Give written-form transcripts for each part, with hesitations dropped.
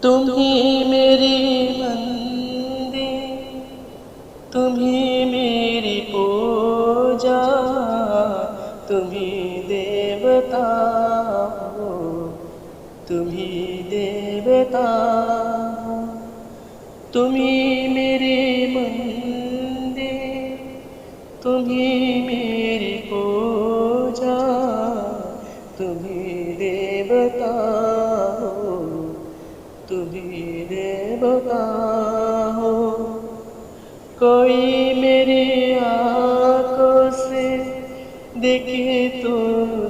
तुम ही मेरी मंदिर, तुम ही मेरी पूजा, तुम ही देवता हो, तुम ही देवता हो। तुम ही मेरी मंदिर, तुम ही मेरी पूजा, तुम ही देवता हो, तुम ही देवता हो। कोई मेरी आँखों से देखे तो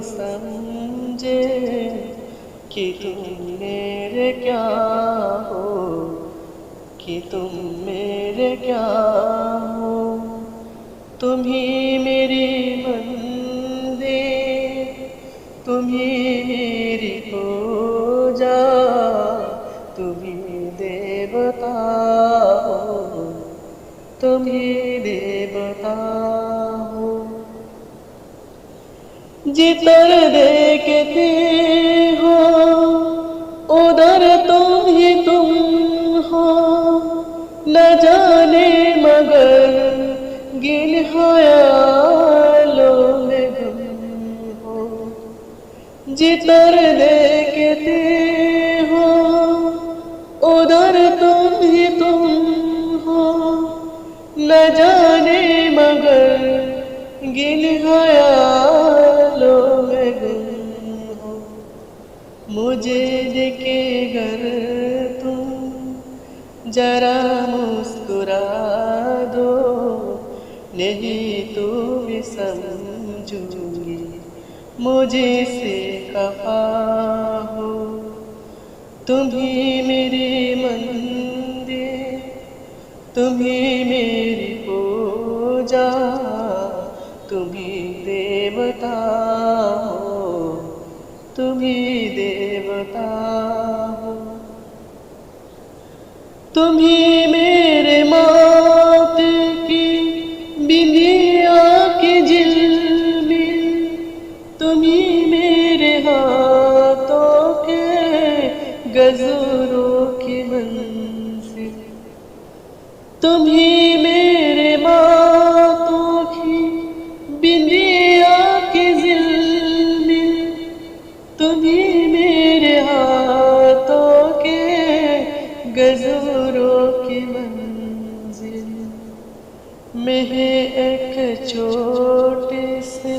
समझे कि तुम मेरे क्या हो, कि तुम मेरे क्या हो। तुम ही मेरी मंदिर, तुम ही मेरी पूजा, तुम ही देवता हो, तुम ही देवता हो। जिधर देखते हो उधर तुम ही तुम हो, न जाने मगर गिन ख्यालों में गुम हो। जिधर देखते हो उधर तुम ही तुम हो, न जाने मगर गिन ख्यालों में गुम हो। मुझे देखे घर तुम जरा मुस्कुरा दो, नहीं तो मैं समझूंगी मुझे से खफा हो। तुम ही मेरी मंदिर, तुम ही मेरी पूजा, तुम ही देवता हो, तुम ही देवता हो। तुम ही मेरे माथे की बिंदिया की झिलमिल, तुम ही मेरे हाथों के गजरों की मंजिल। तुम ही मेरे माथों की बिंदिया की झिलमिल, तुम ही मेरे हाथों के गजरों की मंजिल। मैं एक छोटे से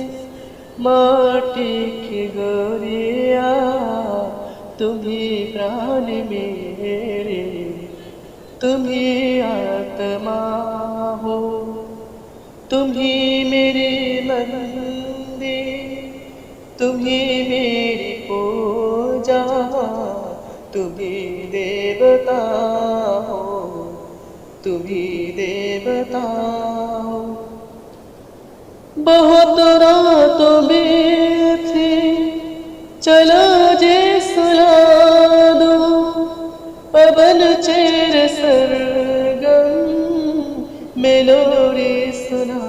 माटी की गोरिया, तुम ही प्राण मेरे, तुम ही आत्मा हो। तुम ही मेरी मंदिर, तुम ही मेरी पूजा, तुम ही देवता हो, तुम ही देवता हो। बहुत रातों में थी, चलो जे सुला दो, पवन चेर सरगम मेलोडी सुना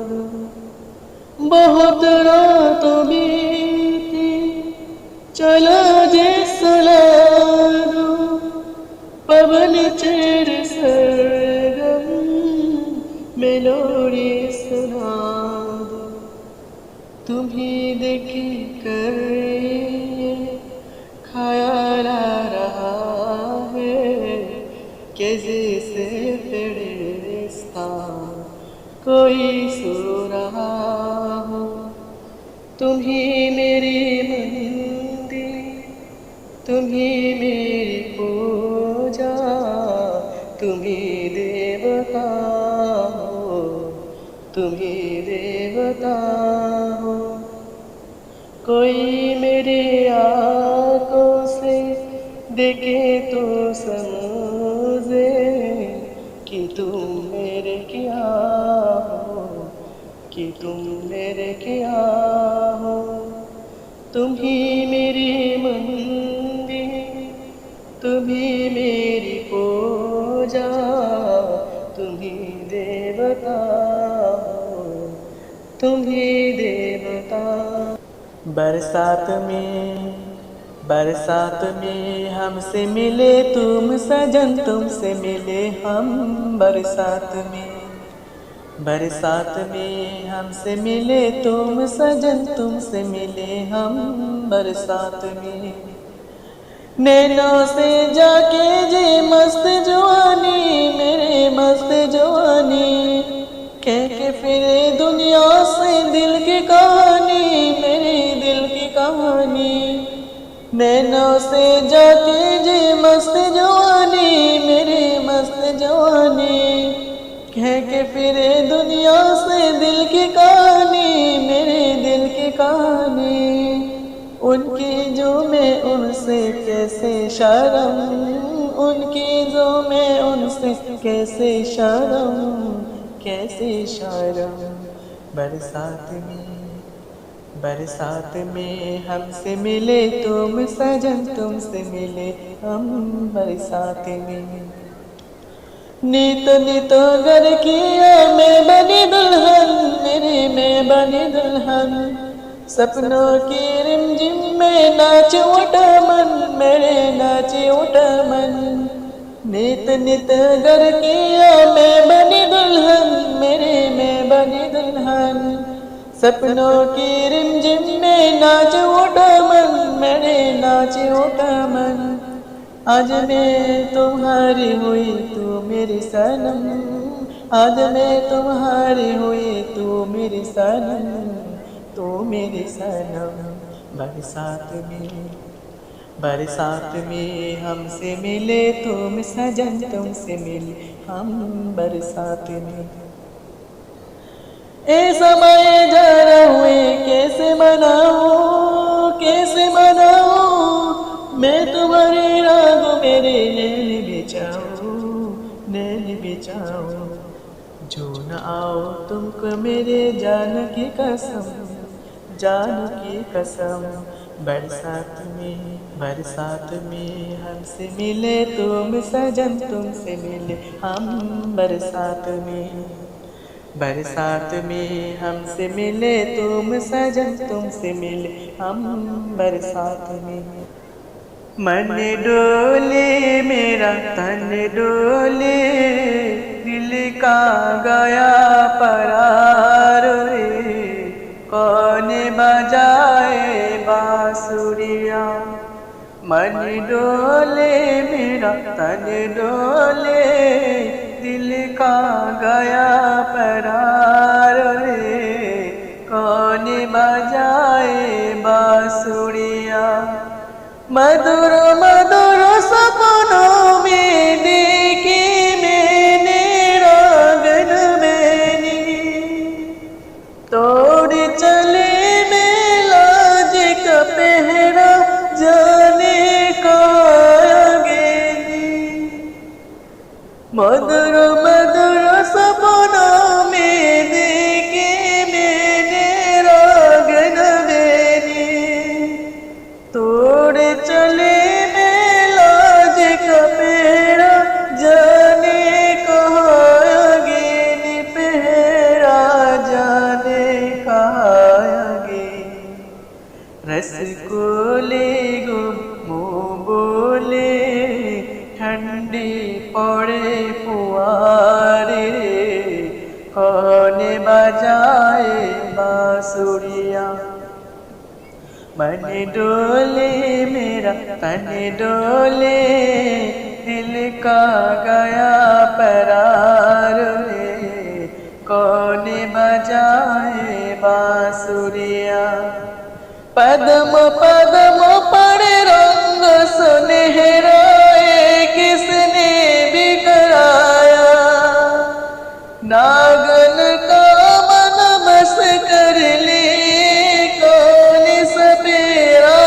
दो। बहुत रातों बीती, चलो जे सुला दो, पवन चेर सरगम मेलोडी सुना दो। तुम ही देखी कर ख्याल आ रहा है कि जैसे फरिश्ता कोई सो रहा हो। तुम ही मेरी मंदिर, तुम ही मेरी पूजा, तुम ही देवता हो, तुम ही देवता हो। कोई मेरी आँखों से देखे तो समझे कि तुम मेरे क्या हो, कि तुम मेरे क्या हो। तुम ही मेरी मंदिर, तुम ही मेरी पूजा, तुम ही देवता हो, तुम ही देवता। बरसात में बरसात में हमसे मिले तुम सजन, तुमसे मिले हम बरसात में। बरसात में हमसे मिले तुम सजन, तुमसे मिले हम बरसात में। नैनों से जाके जी मस्त जवानी, मेरे मस्त जवानी, कह के फिरे दुनिया से दिल की कहानी, मेरे दिल की कहानी। नैनों से जाके जी मस्त जवानी, मेरे मस्त जवानी, कह के फिरे दुनिया से दिल की कहानी, मेरे दिल की कहानी। उनकी जो मैं उनसे कैसे शर्म, उनकी जो मैं उनसे कैसे शर्म, कैसे शर्म। बरसात में हमसे मिले तुम सजन, तुमसे मिले हम बरसात में। नीत नीत घर किया मैं बनी दुल्हन, मेरे मैं बनी दुल्हन। सपनों की रिमझिम में नाच उठा मन, मेरे नाच उठा मन। नीत नीत घर किया मैं बनी दुल्हन, मेरे मैं बनी दुल्हन। सपनों की रिमझिम में नाच उठा मन, मेरे नाच उठा मन। आज मैं तुम्हारी हुई तू मेरी सनम, आज मैं तुम्हारी हुई तू मेरी सनम, तू मेरी सनम। बरसात में हमसे मिले तुम सजन, तुमसे मिले हम बरसात में। ए समय जा रहे कैसे मनाऊं, कैसे मनाऊं, मैं तुम्हारे राग मेरे नैन बिछाऊं, नैन बिछाऊं। जो न आओ तुमको मेरे जान की कसम, जान की कसम। बरसात में हमसे मिले तुम सजन, तुमसे मिले हम बरसात में। बरसात में हमसे मिले तुम सजन, तुमसे मिले हम बरसात में। मन डोले मेरा तन डोले, दिल का गया परार रे। कौन बजाए बांसुरिया, मन डोले मेरा तन डोले, दिल का गया परार रे। कौन बजाए बांसुरिया। मधुर मधुर सपनों में देखी मैंने रागन मैंने, तोड़ चले में लाज का पहरा जाने का आगे। मधुर मधुर सपनों में देखी मैंने रागन मैंने, तोड़ चले में लाज का पहरा जाने कहाँ आगे, पहरा जाने कहाँ आगे। रस को ले गो मुँह बोले, ठंडी पड़े फुआरे। कौन बजाए बांसुरिया। मन डोले मेरा तन डोले, दिल का गया परार रे। कौन बजाए बांसुरिया। पद्म पद्म पर रंग सुनहराए, किसने बिखराया। नागन का मन बस कर ले, कौन सपेरा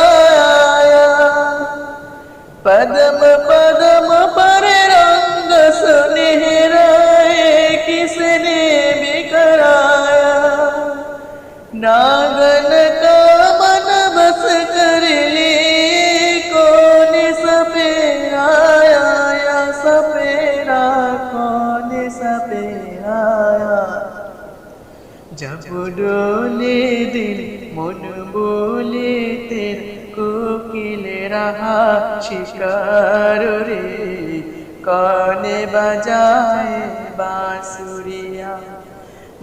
आया। पद्म पद्म पर रंग सुनहराए, किसने बिखराया। नागन का मन बस कर ले, कौन सपेरा आया। सपेरा कौन सपेरा आया। जब डोले दिल मन बोले तेरे कोकिल रहा शिकार रे कौने बजाए बांसुरिया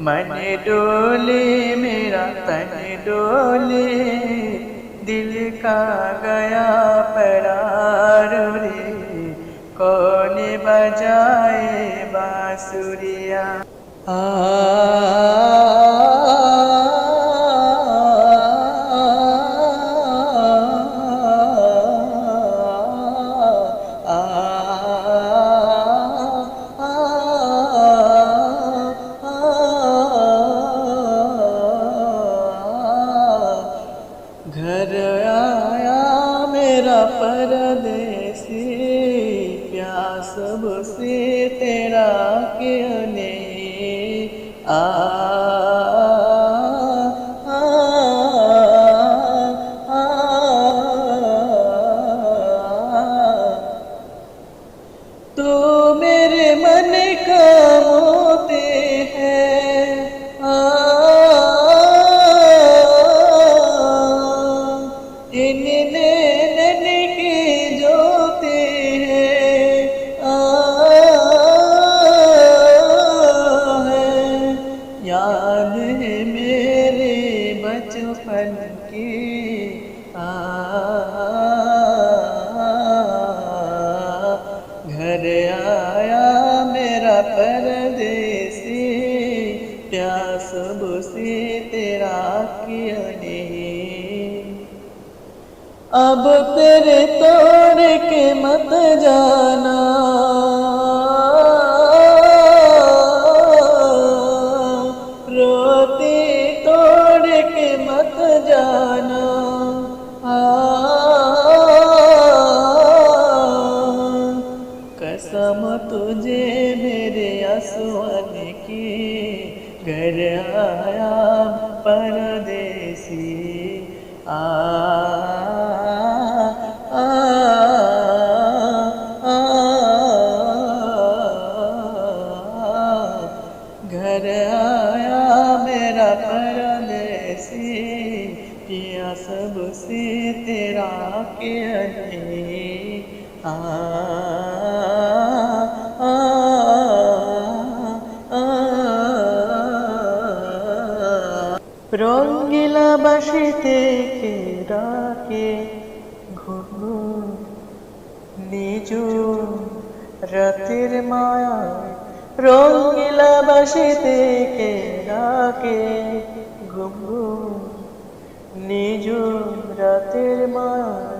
मन डोले मेरा तन डोले दिल का गया परार रे कौन बजाए बांसुरिया घर आया मेरा परदेसी प्यास से तेरा क्यों नहीं आ, आ, आ, तो मेरे मन का मोती है इन नैनन की ज्योति है याद है मेरे बचपन की घर आया मेरा परदेसी प्यास बुसी तेरा क्यों नहीं अब तेरे तोड़ के मत जाना रोती तोड़ के मत जाना कसम तुझे मेरे आंसुओं की घर आया परदेसी घर आया मेरा परदेसी पिया सबसे तेरा क्या नहीं রঙ্গিলা বাঁশিতে কে ডাকে ঘুঘু নিজুম রাতের মায়ায় রঙ্গিলা বাঁশিতে কে ডাকে ঘুঘু নিজুম রাতের মায়ায়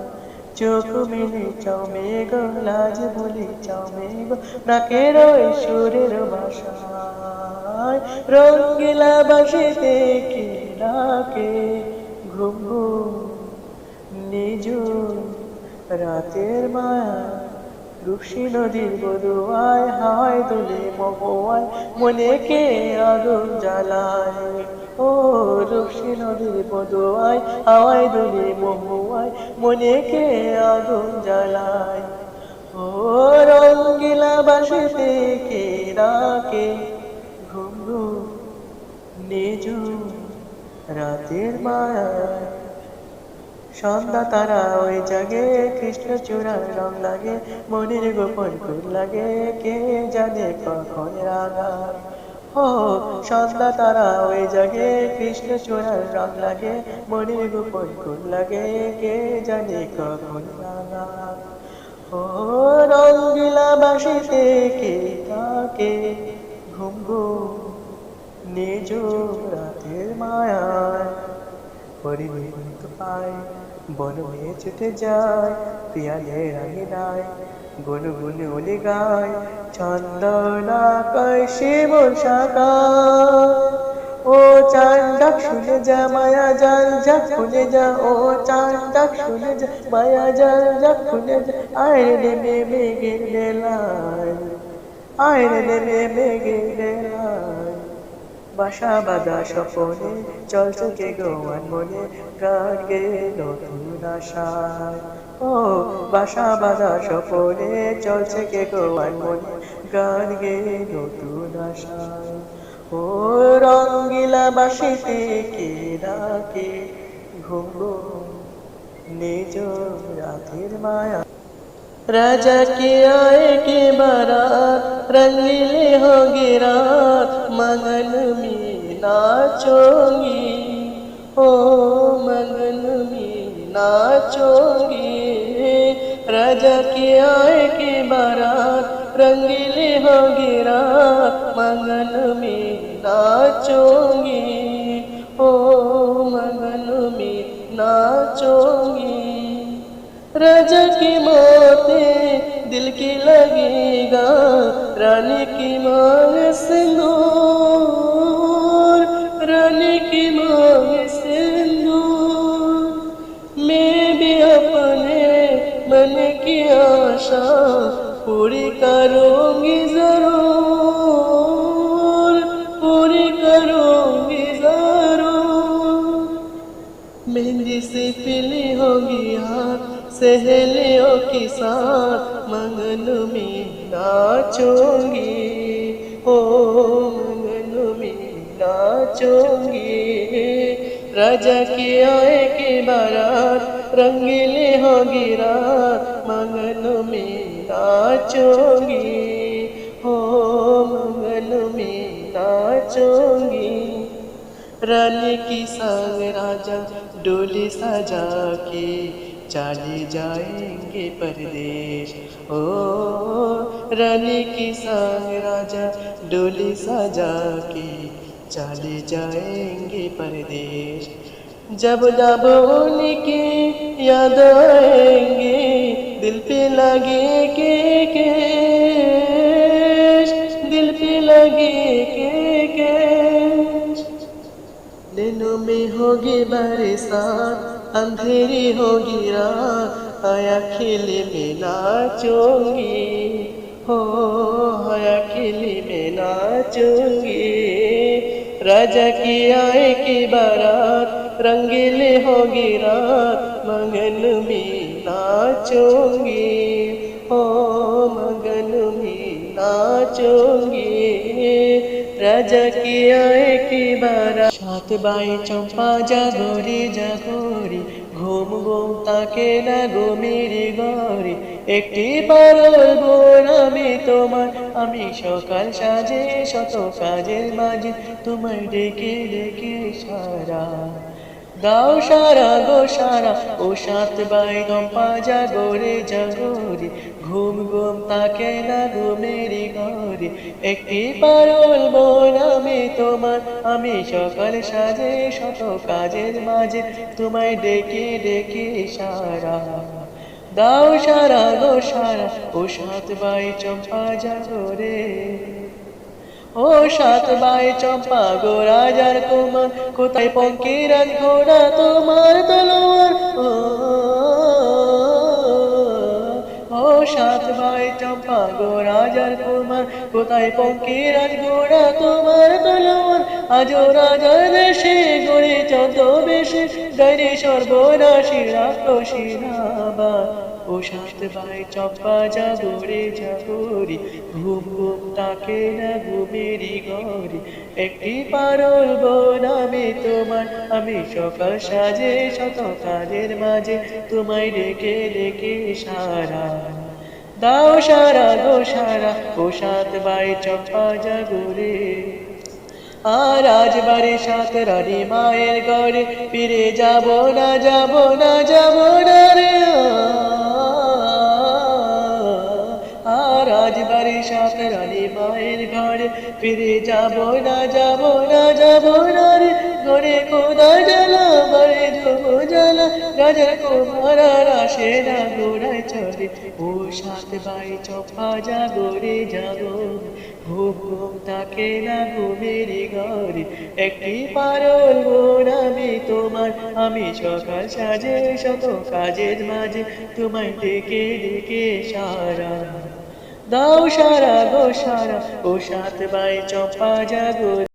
চোখ মিলে চাও মেঘ লাজ ভুলে চাও মেঘ নাকের সুরের ভাষায় রঙ্গিলা বাঁশিতে কে ডাকে ঘুঘু নিজুম রাতের মায়া রূপসী নদীর বধুয়ায় হাওয়ায় দুলে মহুয়ায় মনে কে আগুন জ্বালায় ও রূপসী নদীর বধুয়ায় হাওয়ায় দুলে মহুয়ায় মনে কে আগুন জ্বালায় ও রঙ্গিলা বাঁশিতে কে ডাকে ঘুঘু নিজুম রাতের মায়ায় সন্ধ্যা তারা ওই জাগে কৃষ্ণচূড়ার রং লাগে মনের গোপন ফুল লাগে কে জানে কখন রাগায় ও সন্ধ্যা তারা ওই জাগে কৃষ্ণচূড়ার রং লাগে মনের গোপন ফুল লাগে কে জানে কখন রাগায় ও রঙ্গিলা বাঁশিতে কে ডাকে ঘুঘু নিজুম রাতের মায়ায় পরিণত পায় বন হয়ে ছুটে যায় পিয়ালের আঙিনায় গুনু গুনু উলি গায় চন্দনা কয়সে বর্ষাকা ও চাঁদ ডাক শুনে যা মায়া জাল ঝাক খুলে যা ও চাঁদ ডাক শুনে যা মায়া জাল ঝাক খুলে যা আয় রে নেমে মেঘের বেলায় আয় রে নেমে মেঘের বেলায় বাসা বাঁধা স্বপনে চলছে কে গোয়ান মনে গান গে নতুন আশায় ও বাসা বাঁধা স্বপনে চলছে কে গোয়ান মনে গান গে নতুন আশায় ও রঙ্গিলা বাঁশিতে কে ডাকে ঘুঘু নিজুম রাত साथीर माया राजा की आएगी बारात रंगीली होगी रात मंगन में नाचोगी ओ मंगन में नाचोगी राजा की आएगी बारात रंगीली होगी रात मंगन में नाचोगी ओ मंगन में नाचोगी राजा की मोती दिल की लगेगा रानी की मांग सिंदूर रानी की मांग सिंदूर मैं भी अपने मन की आशा पूरी करूंगी जरूर पूरी करूंगी जरूर मेहंदी से पीली होगी हाथ सहेलियों के साथ मंगन में नाचोगी ओ मंगन में नाचोगी राजा की आएगी बारात रंगीली होगी रात मंगन में नाचोगी ओ मंगन में नाचोगी रानी की संग राजा डोली सजा के चले जाएंगे परदेश ओ रानी की संग राजा डोली सजा के चले जाएंगे परदेश जब जब उनकी याद आएंगे दिल पे लगे के दिल पे लगे के दिनों में होगी बरसात अंधेरी होगी रात आया खिले में नाचोगी हो आया खिले में नाचोगी राजा की आएगी बारात रंगीली होगी रात मंगन में नाचोगी हो मंगन में नाचोगी राजा की आएगी बारात सात बाई चंपा जागोरी जागोरी घूम घूम ताके ना गो मेरी गौरी একটি পারল বোন আমি তোমার আমি সকাল সাজে শত কাজের মাঝে তোমায় ডেকে ডেকে সারা দাও সারা গো সারা ও সাত বাই চম্পা জাগরে জাগরে ঘুম ঘুম তাকে না গো মেরি ঘরে একটি পারল বোন আমি তোমার আমি সকাল সাজে শত কাজের মাঝে তোমায় ডেকে ডেকে সারা দাও সারা গো সারা ও সাত বাই চম্পা জাগরে ও সাত বাই চম্পা গো রাজার কুমার কোথায় পঙ্কিরাজ ঘোড়া তোমার তলোয়ার ও সাত বাই চম্পা গো রাজার কুমার কোথায় পঙ্কিরাজ ঘোড়া তোমার তলোয়ার আজও রাজার দেশে গড়ে ছদ্মবেশে গাইরে সর্বনাশী রাক্ষসী রাবার ও সাত বাই চম্পা জাগরে জাগরে ঘুম ঘুম তাকে না ঘুমেরি ঘরে একটি পারল বোন আমি তোমার আমি সকাল সাজে শত কাজের মাঝে তোমায় ডেকে ডেকে সারা দাও সারা গো সারা ও সাত বাই চম্পা জাগরে আর আজ বাড়ি সাত রানী মায়ের ঘরে ফিরে যাব না যাব না যাব না রে রাজবাড়ি সাত রানী মায়ের ঘরে ফিরে যাব না যাব না যাব না রে ঘরে খোদা জ্বালা বাড়ি যুব জ্বালা রাজার কুমার আর আসে না ঘোড়ায় চলে ও সাত বাই চম্পা জাগরে জাগো ঘুম ঘুম তাকে না ঘুমেরি ঘরে একটি পারল বোন আমি তোমার আমি সকাল সাজে শত কাজের মাঝে তোমায় ডেকে ডেকে সারা দাও সারা গো সারা ও সাত বাই চম্পা জাগরে